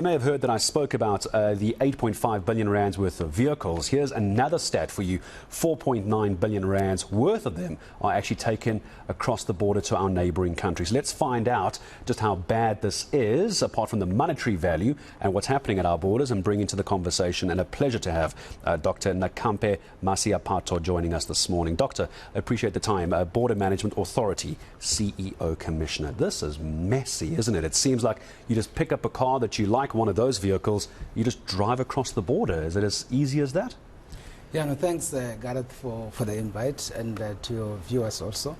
You may have heard that I spoke about the 8.5 billion rands worth of vehicles. Here's another stat for you. 4.9 billion rands worth of them are actually taken across the border to our neighbouring countries. Let's find out just how bad this is, apart from the monetary value and what's happening at our borders, and bring into the conversation, and a pleasure to have Dr. Nakampe Masiapato joining us this morning. Doctor, I appreciate the time. Border Management Authority CEO Commissioner. This is messy, isn't it? It seems like you just pick up a car that you like, one of those vehicles, you just drive across the border. Is it as easy as that? Yeah, no, thanks, Gareth, for the invite, and to your viewers also.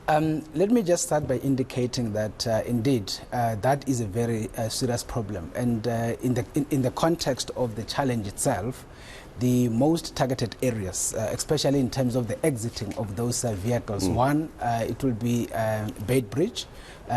Let me just start by indicating that indeed that is a very serious problem, and in the context of the challenge itself, the most targeted areas, especially in terms of the exiting of those vehicles. One, it will be Bait Bridge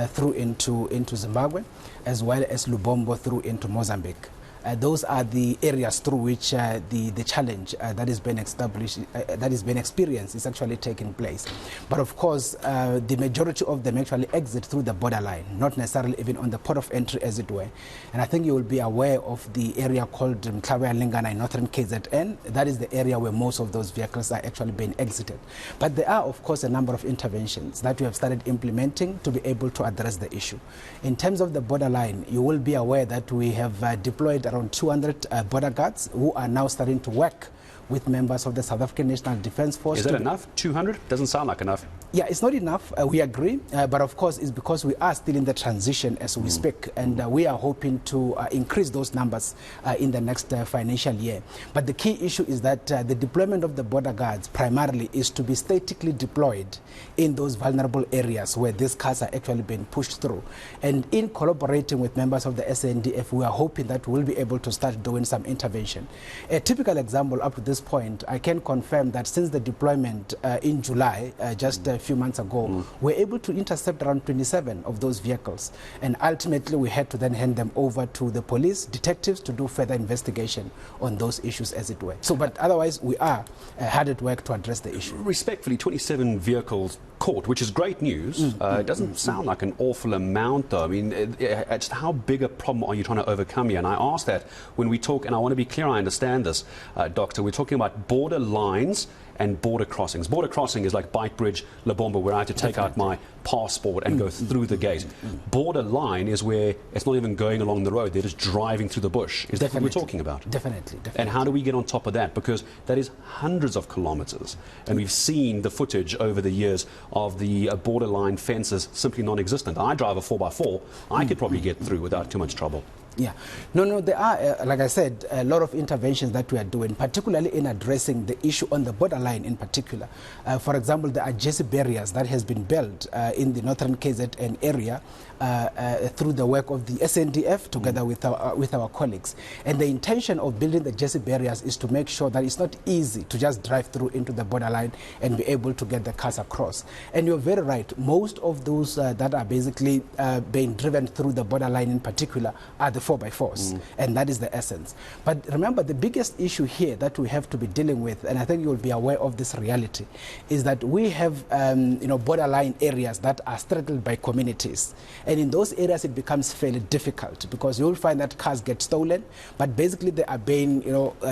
through into Zimbabwe, as well as Lubombo through into Mozambique. Those are the areas through which the challenge that is being established, that is being experienced, is actually taking place. But of course, the majority of them actually exit through the borderline, not necessarily even on the port of entry, as it were. And I think you will be aware of the area called Mklawe Lingana in northern KZN. That is the area where most of those vehicles are actually being exited. But there are, of course, a number of interventions that we have started implementing to be able to address the issue. In terms of the borderline, you will be aware that we have deployed around 200 border guards who are now starting to work with members of the South African National Defence Force. Is that enough? 200? Doesn't sound like enough. Yeah, it's not enough, we agree, but of course it's because we are still in the transition as we speak, and we are hoping to increase those numbers in the next financial year. But the key issue is that the deployment of the border guards primarily is to be statically deployed in those vulnerable areas where these cars are actually being pushed through. And in collaborating with members of the SANDF, we are hoping that we'll be able to start doing some intervention. A typical example up to this point, I can confirm that since the deployment in July, just a few months ago, we're able to intercept around 27 of those vehicles, and ultimately we had to then hand them over to the police detectives to do further investigation on those issues, as it were. So, but otherwise we are hard at work to address the issue. Respectfully, 27 vehicles caught, which is great news. It doesn't sound like an awful amount, though. I mean, just how big a problem are you trying to overcome here? And I ask that when we talk, and I want to be clear, I understand this, Doctor, we're talking about border lines and border crossings. Border crossing is like Bait Bridge, Lubombo, where I had to take out my passport and go through the gate. Border line is where it's not even going along the road, they're just driving through the bush. Is that what we're talking about? Definitely. And how do we get on top of that? Because that is hundreds of kilometers, and we've seen the footage over the years of the borderline fences simply non-existent. I drive a 4x4, I could probably get through without too much trouble. Yeah. No, there are, like I said, a lot of interventions that we are doing, particularly in addressing the issue on the borderline in particular. For example, the adjacent barriers that has been built in the northern KZN area through the work of the SNDF together with our colleagues. And the intention of building the adjacent barriers is to make sure that it's not easy to just drive through into the borderline and be able to get the cars across. And you're very right, most of those that are basically being driven through the borderline in particular are the 4x4s, and that is the essence. But remember, the biggest issue here that we have to be dealing with, and I think you'll be aware of this reality, is that we have borderline areas that are straddled by communities, and in those areas it becomes fairly difficult because you'll find that cars get stolen, but basically they are being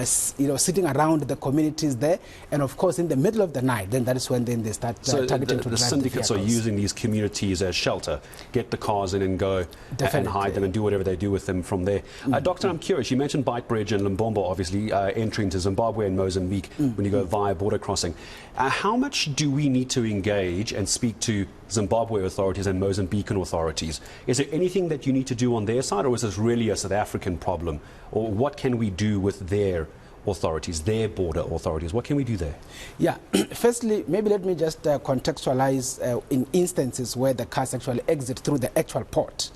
sitting around the communities there, and of course in the middle of the night, then that is when they start targeting the syndicates are using these communities as shelter, get the cars in and go and hide them and do whatever they do with them from there. Doctor, I'm curious, you mentioned Bait Bridge and Lubombo obviously entering to Zimbabwe and Mozambique when you go via border crossing. How much do we need to engage and speak to Zimbabwe authorities and Mozambican authorities? Is there anything that you need to do on their side, or is this really a South African problem? Or what can we do with their authorities, their border authorities? What can we do there? Yeah, firstly, maybe let me just contextualize in instances where the cars actually exit through the actual port.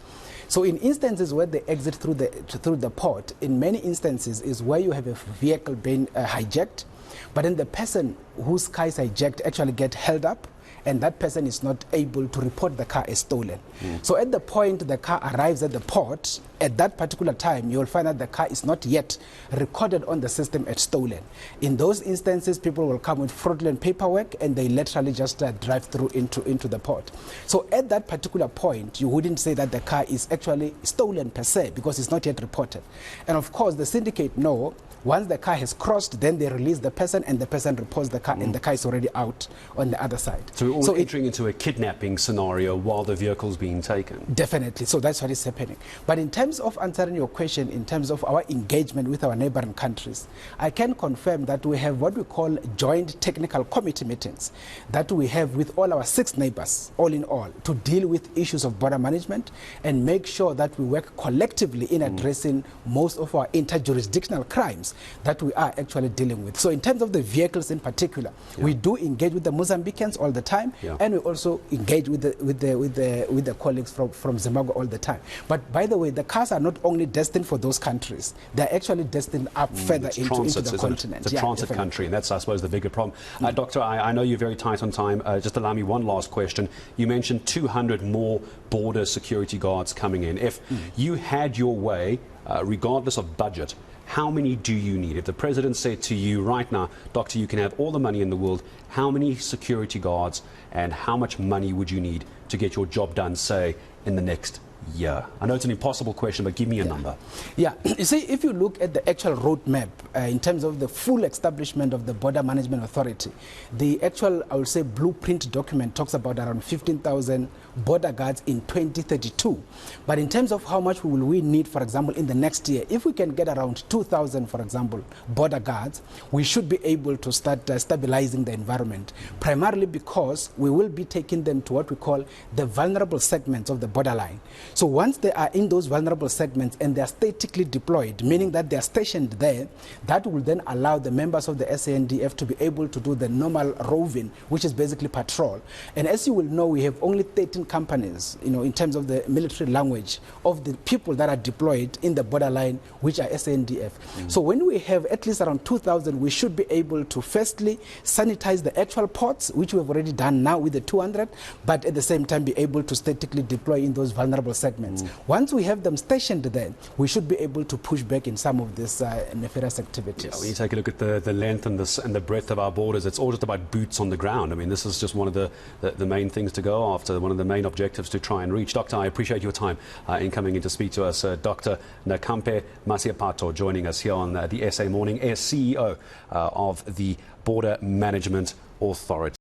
So in instances where they exit through the port, in many instances is where you have a vehicle being hijacked, but then the person whose car is hijacked actually get held up, and that person is not able to report the car as stolen. So at the point the car arrives at the port, at that particular time, you will find that the car is not yet recorded on the system as stolen. In those instances, people will come with fraudulent paperwork and they literally just drive through into the port. So at that particular point, you wouldn't say that the car is actually stolen per se because it's not yet reported. And of course, the syndicate know once the car has crossed, then they release the person and the person reports the car and the car is already out on the other side. So we're all entering into a kidnapping scenario while the vehicle's being taken. Definitely. So that's what is happening. But in terms of answering your question, in terms of our engagement with our neighboring countries, I can confirm that we have what we call joint technical committee meetings that we have with all our 6 neighbors, all in all, to deal with issues of border management and make sure that we work collectively in addressing most of our interjurisdictional crimes that we are actually dealing with. So in terms of the vehicles in particular, we do engage with the Mozambicans all the time, and we also engage with the colleagues from Zimbabwe all the time. But by the way, the cars are not only destined for those countries, they're actually destined up further into the continent. It's a transit country, and that's, I suppose, the bigger problem. Doctor, I know you're very tight on time. Just allow me one last question. You mentioned 200 more border security guards coming in. If you had your way, regardless of budget, how many do you need? If the president said to you right now, Doctor, you can have all the money in the world, how many security guards and how much money would you need to get your job done, say, in the next year? I know it's an impossible question, but give me a number. Yeah, you see, if you look at the actual roadmap in terms of the full establishment of the Border Management Authority, the actual, I would say, blueprint document talks about around 15,000 border guards in 2032. But in terms of how much will we need, for example, in the next year, if we can get around 2,000, for example, border guards, we should be able to start stabilizing the environment, primarily because we will be taking them to what we call the vulnerable segments of the borderline. So once they are in those vulnerable segments and they are statically deployed, meaning that they are stationed there, that will then allow the members of the SANDF to be able to do the normal roving, which is basically patrol. And as you will know, we have only 13 companies, in terms of the military language, of the people that are deployed in the borderline, which are SANDF. So when we have at least around 2,000, we should be able to firstly sanitize the actual ports, which we have already done now with the 200, but at the same time be able to statically deploy in those vulnerable segments. Once we have them stationed there, we should be able to push back in some of these nefarious activities. Yeah, when you take a look at the length and the breadth of our borders, it's all just about boots on the ground. I mean, this is just one of the main things to go after, one of the main objectives to try and reach. Doctor, I appreciate your time in coming in to speak to us. Dr. Nakampe Masiapato joining us here on the SA Morning, as CEO of the Border Management Authority.